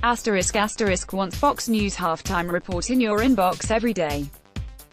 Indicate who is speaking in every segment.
Speaker 1: **** wants Fox News halftime report in your inbox every day.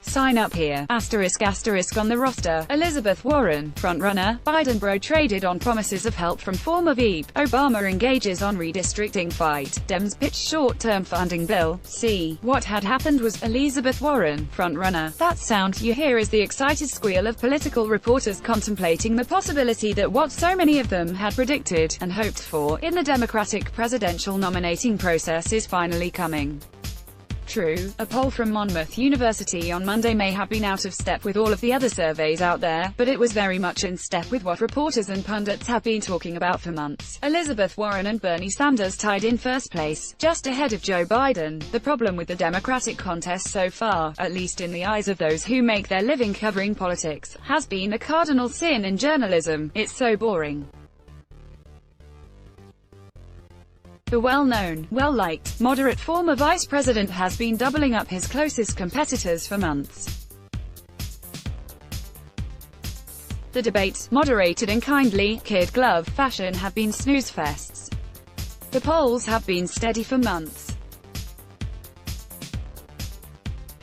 Speaker 1: Sign up here. **** on the roster: Elizabeth Warren, frontrunner; Biden bro traded on promises of help from former VP; Obama engages on redistricting fight; Dems pitch short-term funding bill. See what had happened was Elizabeth Warren, frontrunner. That sound you hear is the excited squeal of political reporters contemplating the possibility that what so many of them had predicted and hoped for in the Democratic presidential nominating process is finally coming true. A poll from Monmouth University on Monday may have been out of step with all of the other surveys out there, but it was very much in step with what reporters and pundits have been talking about for months. Elizabeth Warren and Bernie Sanders tied in first place, just ahead of Joe Biden. The problem with the Democratic contest so far, at least in the eyes of those who make their living covering politics, has been a cardinal sin in journalism: it's so boring. The well-known, well-liked, moderate former vice president has been doubling up his closest competitors for months. The debates, moderated in kindly, kid-glove fashion, have been snooze-fests. The polls have been steady for months.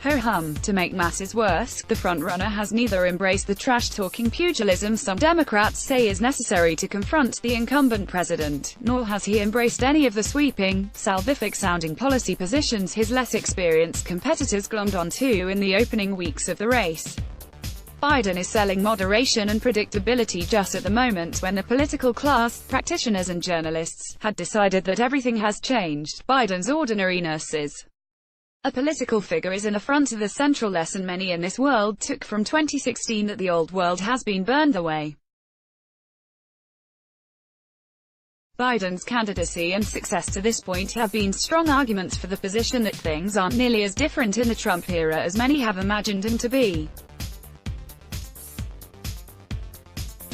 Speaker 1: Ho-hum. To make matters worse, the frontrunner has neither embraced the trash-talking pugilism some Democrats say is necessary to confront the incumbent president, nor has he embraced any of the sweeping, salvific-sounding policy positions his less experienced competitors glommed onto in the opening weeks of the race. Biden is selling moderation and predictability just at the moment when the political class, practitioners and journalists, had decided that everything has changed. Biden's ordinariness is a political figure is an affront to the central lesson many in this world took from 2016, that the old world has been burned away. Biden's candidacy and success to this point have been strong arguments for the position that things aren't nearly as different in the Trump era as many have imagined them to be.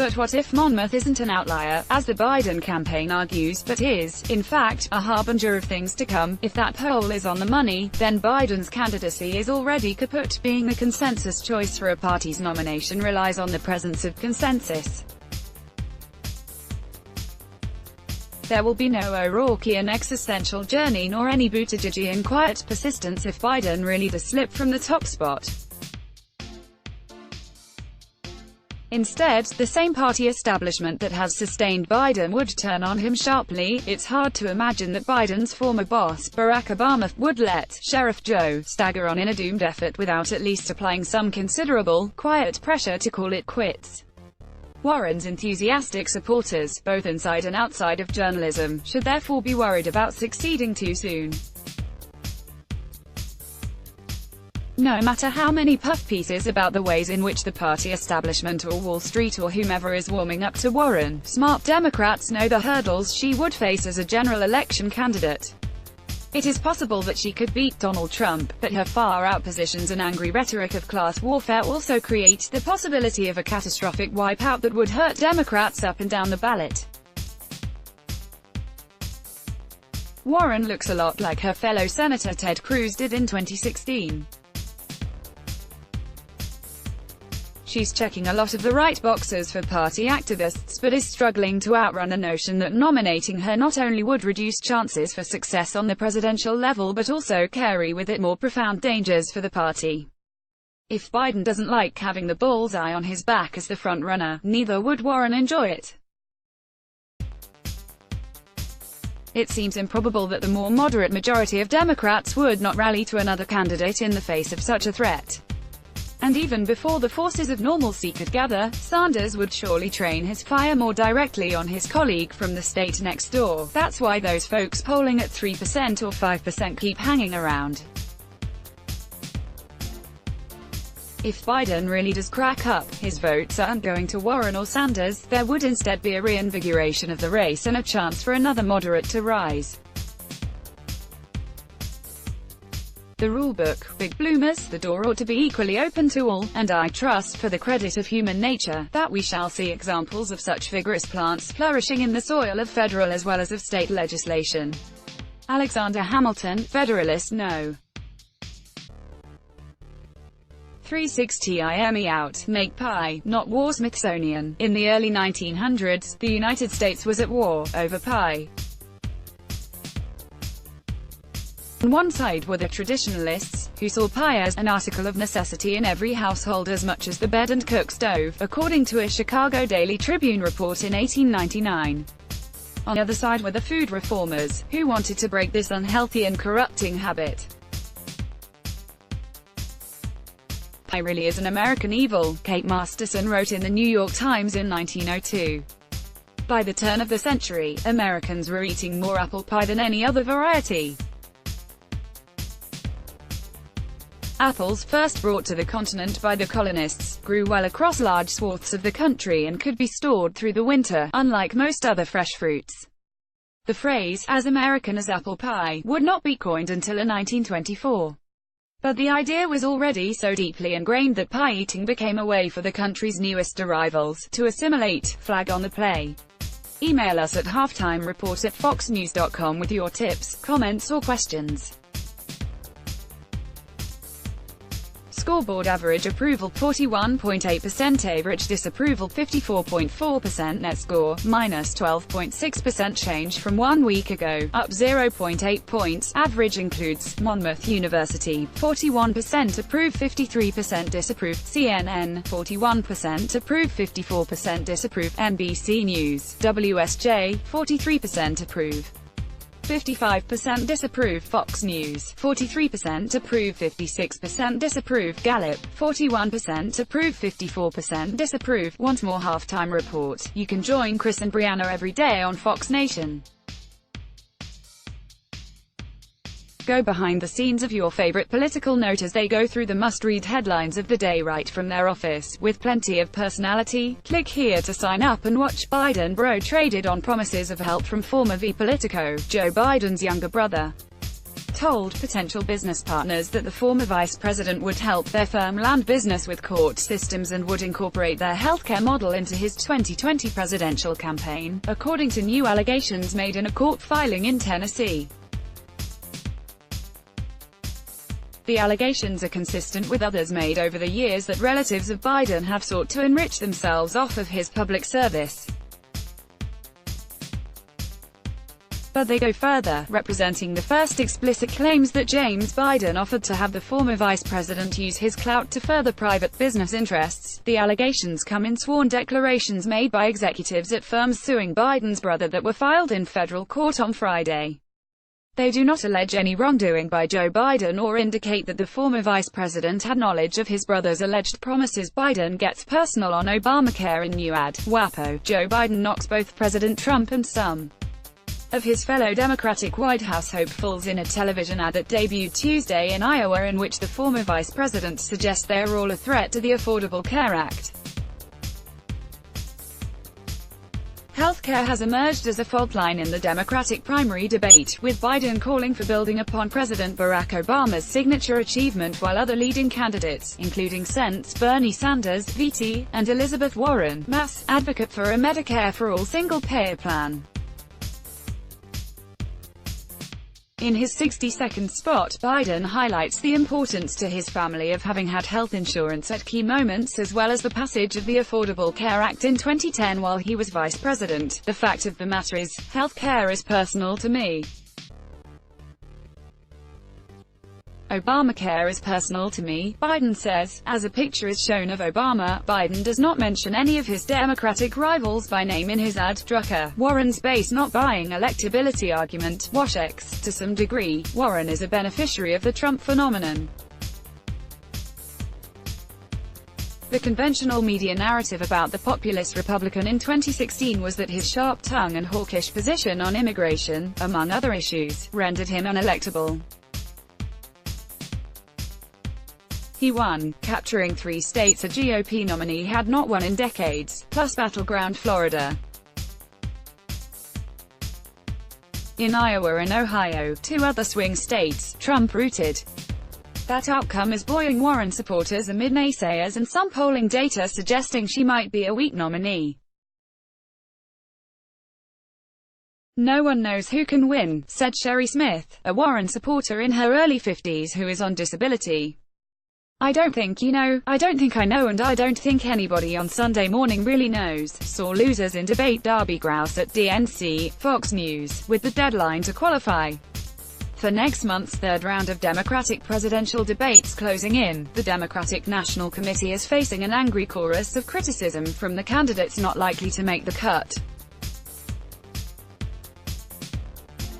Speaker 1: But what if Monmouth isn't an outlier, as the Biden campaign argues, but is, in fact, a harbinger of things to come? If that poll is on the money, then Biden's candidacy is already kaput. Being the consensus choice for a party's nomination relies on the presence of consensus. There will be no O'Rourkean existential journey nor any Buttigiegian quiet persistence if Biden really does slip from the top spot. Instead, the same party establishment that has sustained Biden would turn on him sharply. It's hard to imagine that Biden's former boss, Barack Obama, would let Sheriff Joe stagger on in a doomed effort without at least applying some considerable, quiet pressure to call it quits. Warren's enthusiastic supporters, both inside and outside of journalism, should therefore be worried about succeeding too soon. No matter how many puff pieces about the ways in which the party establishment or Wall Street or whomever is warming up to Warren, smart Democrats know the hurdles she would face as a general election candidate. It is possible that she could beat Donald Trump, but her far-out positions and angry rhetoric of class warfare also create the possibility of a catastrophic wipeout that would hurt Democrats up and down the ballot. Warren looks a lot like her fellow Senator Ted Cruz did in 2016. She's checking a lot of the right boxes for party activists, but is struggling to outrun the notion that nominating her not only would reduce chances for success on the presidential level but also carry with it more profound dangers for the party. If Biden doesn't like having the bullseye on his back as the frontrunner, neither would Warren enjoy it. It seems improbable that the more moderate majority of Democrats would not rally to another candidate in the face of such a threat. And even before the forces of normalcy could gather, Sanders would surely train his fire more directly on his colleague from the state next door. That's why those folks polling at 3% or 5% keep hanging around. If Biden really does crack up, his votes aren't going to Warren or Sanders. There would instead be a reinvigoration of the race and a chance for another moderate to rise. The rulebook, big bloomers, the door ought to be equally open to all, and I trust, for the credit of human nature, that we shall see examples of such vigorous plants flourishing in the soil of federal as well as of state legislation. Alexander Hamilton, Federalist No. 360 IME out, make pie, not war. Smithsonian. In the early 1900s, the United States was at war over pie. On one side were the traditionalists, who saw pie as an article of necessity in every household as much as the bed and cook stove, according to a Chicago Daily Tribune report in 1899. On the other side were the food reformers, who wanted to break this unhealthy and corrupting habit. Pie really is an American evil, Kate Masterson wrote in the New York Times in 1902. By the turn of the century, Americans were eating more apple pie than any other variety. Apples, first brought to the continent by the colonists, grew well across large swaths of the country and could be stored through the winter, unlike most other fresh fruits. The phrase, "as American as apple pie," would not be coined until 1924. But the idea was already so deeply ingrained that pie eating became a way for the country's newest arrivals to assimilate. Flag on the play. Email us at halftimereport@foxnews.com with your tips, comments or questions. Scoreboard: average approval 41.8%, average disapproval 54.4%, net score minus 12.6%, change from 1 week ago, up 0.8 points. Average includes Monmouth University 41% approve, 53% disapprove, CNN 41% approve, 54% disapprove, NBC News, WSJ 43% approve, 55% disapprove, Fox News 43% approve, 56% disapprove, Gallup 41% approve, 54% disapprove. Want more halftime report? You can join Chris and Brianna every day on Fox Nation. Go behind the scenes of your favorite political note as they go through the must-read headlines of the day right from their office, with plenty of personality. Click here to sign up and watch. Biden bro traded on promises of help from former VP Politico. Joe Biden's younger brother told potential business partners that the former vice president would help their firm land business with court systems and would incorporate their healthcare model into his 2020 presidential campaign, according to new allegations made in a court filing in Tennessee. The allegations are consistent with others made over the years that relatives of Biden have sought to enrich themselves off of his public service. But they go further, representing the first explicit claims that James Biden offered to have the former vice president use his clout to further private business interests. The allegations come in sworn declarations made by executives at firms suing Biden's brother that were filed in federal court on Friday. They do not allege any wrongdoing by Joe Biden or indicate that the former vice president had knowledge of his brother's alleged promises. Biden gets personal on Obamacare in new ad. WAPO. Joe Biden knocks both President Trump and some of his fellow Democratic White House hopefuls in a television ad that debuted Tuesday in Iowa, in which the former vice president suggests they are all a threat to the Affordable Care Act. Healthcare has emerged as a fault line in the Democratic primary debate, with Biden calling for building upon President Barack Obama's signature achievement, while other leading candidates, including Sens. Bernie Sanders, VT, and Elizabeth Warren, Mass. advocate for a Medicare for all single-payer plan. In his 60-second spot, Biden highlights the importance to his family of having had health insurance at key moments, as well as the passage of the Affordable Care Act in 2010 while he was vice president. The fact of the matter is, health care is personal to me. Obamacare is personal to me, Biden says. As a picture is shown of Obama, Biden does not mention any of his Democratic rivals by name in his ad. Drucker. Warren's base not buying electability argument. WashX. To some degree, Warren is a beneficiary of the Trump phenomenon. The conventional media narrative about the populist Republican in 2016 was that his sharp tongue and hawkish position on immigration, among other issues, rendered him unelectable. He won, capturing 3 states a GOP nominee had not won in decades, plus battleground Florida. In Iowa and Ohio, 2 other swing states, Trump routed. That outcome is buoying Warren supporters amid naysayers and some polling data suggesting she might be a weak nominee. "No one knows who can win," said Sherry Smith, a Warren supporter in her early 50s who is on disability. "I don't think you know, I don't think I know, and I don't think anybody on Sunday morning really knows." Sore losers in debate. Darby Grouse at DNC, Fox News, with the deadline to qualify For next month's third round of Democratic presidential debates closing in, the Democratic National Committee is facing an angry chorus of criticism from the candidates not likely to make the cut.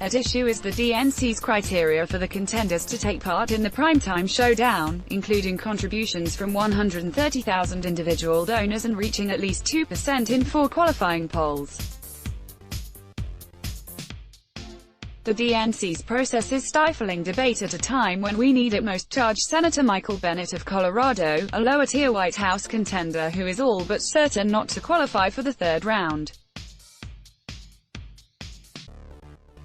Speaker 1: At issue is the DNC's criteria for the contenders to take part in the primetime showdown, including contributions from 130,000 individual donors and reaching at least 2% in 4 qualifying polls. The DNC's process is stifling debate at a time when we need it most, charged Senator Michael Bennet of Colorado, a lower-tier White House contender who is all but certain not to qualify for the third round.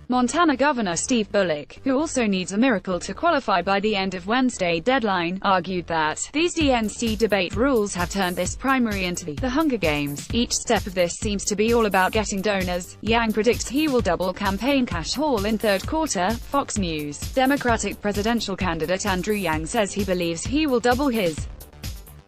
Speaker 1: Montana Governor Steve Bullock, who also needs a miracle to qualify by the end of Wednesday deadline, argued that these DNC debate rules have turned this primary into the Hunger Games. Each step of this seems to be all about getting donors. Yang predicts he will double campaign cash haul in third quarter. Fox News. Democratic presidential candidate Andrew Yang says he believes he will double his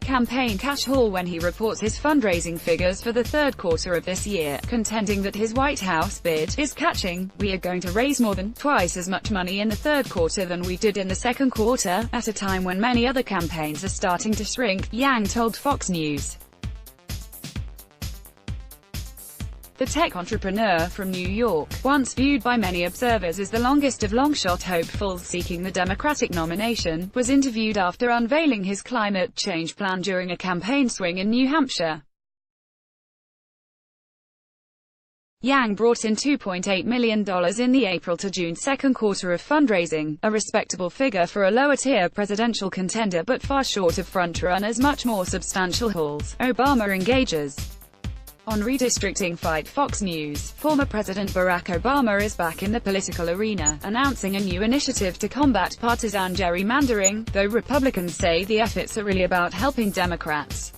Speaker 1: campaign cash haul when he reports his fundraising figures for the third quarter of this year, contending that his White House bid is catching. "We are going to raise more than twice as much money in the third quarter than we did in the second quarter, at a time when many other campaigns are starting to shrink," Yang told Fox News. The tech entrepreneur from New York, once viewed by many observers as the longest of long-shot hopefuls seeking the Democratic nomination, was interviewed after unveiling his climate change plan during a campaign swing in New Hampshire. Yang brought in $2.8 million in the April to June second quarter of fundraising, a respectable figure for a lower-tier presidential contender but far short of frontrunners' much more substantial hauls. Obama engages on redistricting fight. Fox News. Former President Barack Obama is back in the political arena, announcing a new initiative to combat partisan gerrymandering, though Republicans say the efforts are really about helping Democrats.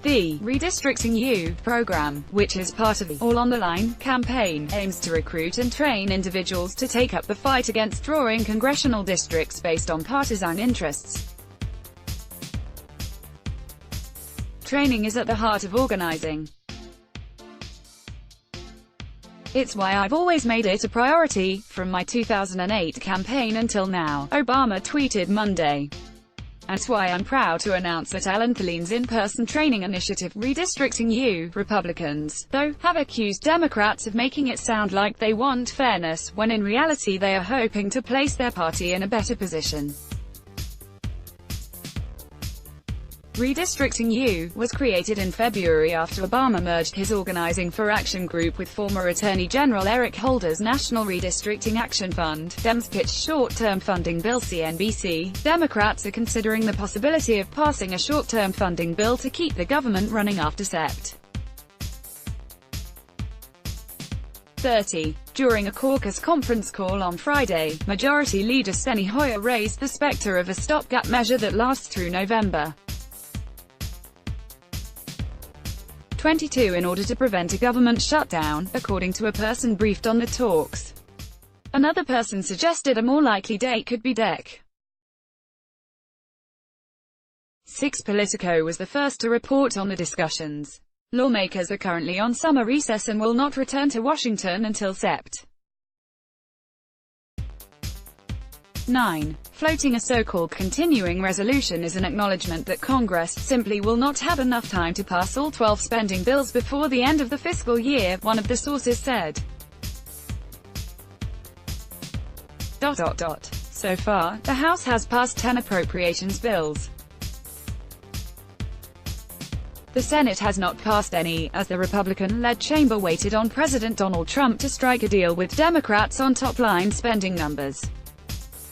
Speaker 1: The Redistricting You program, which is part of the All on the Line campaign, aims to recruit and train individuals to take up the fight against drawing congressional districts based on partisan interests. Training is at the heart of organizing. It's why I've always made it a priority, from my 2008 campaign until now, Obama tweeted Monday. And it's why I'm proud to announce that Ellen Thaline's in-person training initiative, Redistricting You. Republicans, though, have accused Democrats of making it sound like they want fairness, when in reality they are hoping to place their party in a better position. Redistricting You was created in February after Obama merged his Organizing for Action group with former Attorney General Eric Holder's National Redistricting Action Fund. Dems pitched short-term funding bill. CNBC. Democrats are considering the possibility of passing a short-term funding bill to keep the government running after Sept. 30. During a caucus conference call on Friday, Majority Leader Steny Hoyer raised the specter of a stopgap measure that lasts through November 22 in order to prevent a government shutdown, according to a person briefed on the talks. Another person suggested a more likely date could be Dec. 6. Politico was the first to report on the discussions. Lawmakers are currently on summer recess and will not return to Washington until Sept. 9. Floating a so-called continuing resolution is an acknowledgement that Congress simply will not have enough time to pass all 12 spending bills before the end of the fiscal year, one of the sources said. So far, the House has passed 10 appropriations bills. The Senate has not passed any, as the Republican-led chamber waited on President Donald Trump to strike a deal with Democrats on top-line spending numbers.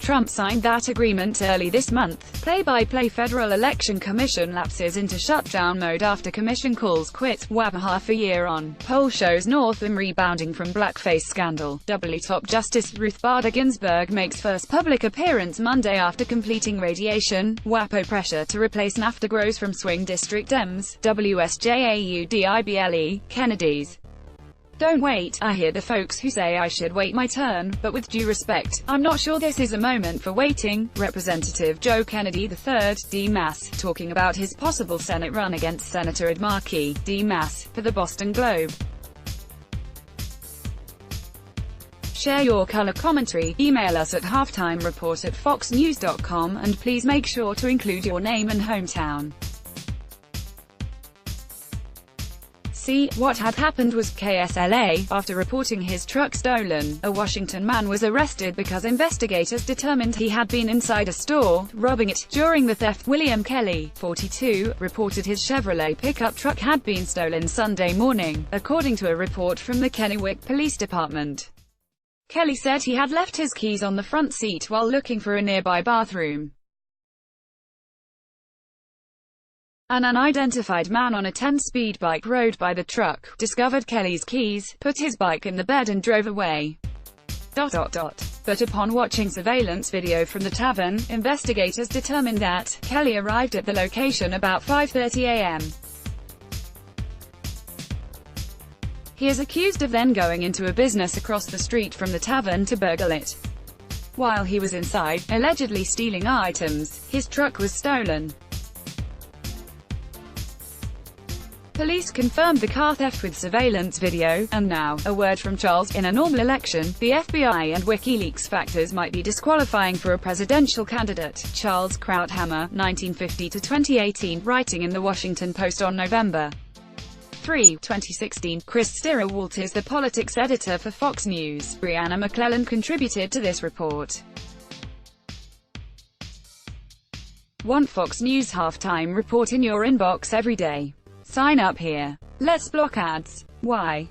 Speaker 1: Trump signed that agreement early this month. Play-by-play Federal Election Commission lapses into shutdown mode after commission calls quit. WAP half a year on. Poll shows Northam rebounding from blackface scandal. Top Justice Ruth Bader Ginsburg makes first public appearance Monday after completing radiation. WAPO pressure to replace NAFTA grows from swing district Dems. WSJAUDIBLE. Kennedy's. Don't wait. I hear the folks who say I should wait my turn, but with due respect, I'm not sure this is a moment for waiting. Representative Joe Kennedy III, D-Mass, talking about his possible Senate run against Senator Ed Markey, D-Mass, for the Boston Globe. Share your color commentary. Email us at halftimereport@foxnews.com, and please make sure to include your name and hometown. See, what had happened was KSLA, after reporting his truck stolen, a Washington man was arrested because investigators determined he had been inside a store, robbing it. During the theft, William Kelly, 42, reported his Chevrolet pickup truck had been stolen Sunday morning, according to a report from the Kennewick Police Department. Kelly said he had left his keys on the front seat while looking for a nearby bathroom. An unidentified man on a 10-speed bike rode by the truck, discovered Kelly's keys, put his bike in the bed and drove away. But upon watching surveillance video from the tavern, investigators determined that Kelly arrived at the location about 5:30 a.m. He is accused of then going into a business across the street from the tavern to burgle it. While he was inside, allegedly stealing items, his truck was stolen. Police confirmed the car theft with surveillance video, and now, a word from Charles, in a normal election, the FBI and WikiLeaks factors might be disqualifying for a presidential candidate. Charles Krauthammer, 1950–2018, writing in the Washington Post on November 3, 2016. Chris Stirrawalt is the politics editor for Fox News. Brianna McClellan contributed to this report. Want Fox News halftime report in your inbox every day? Sign up here. Let's block ads. Why?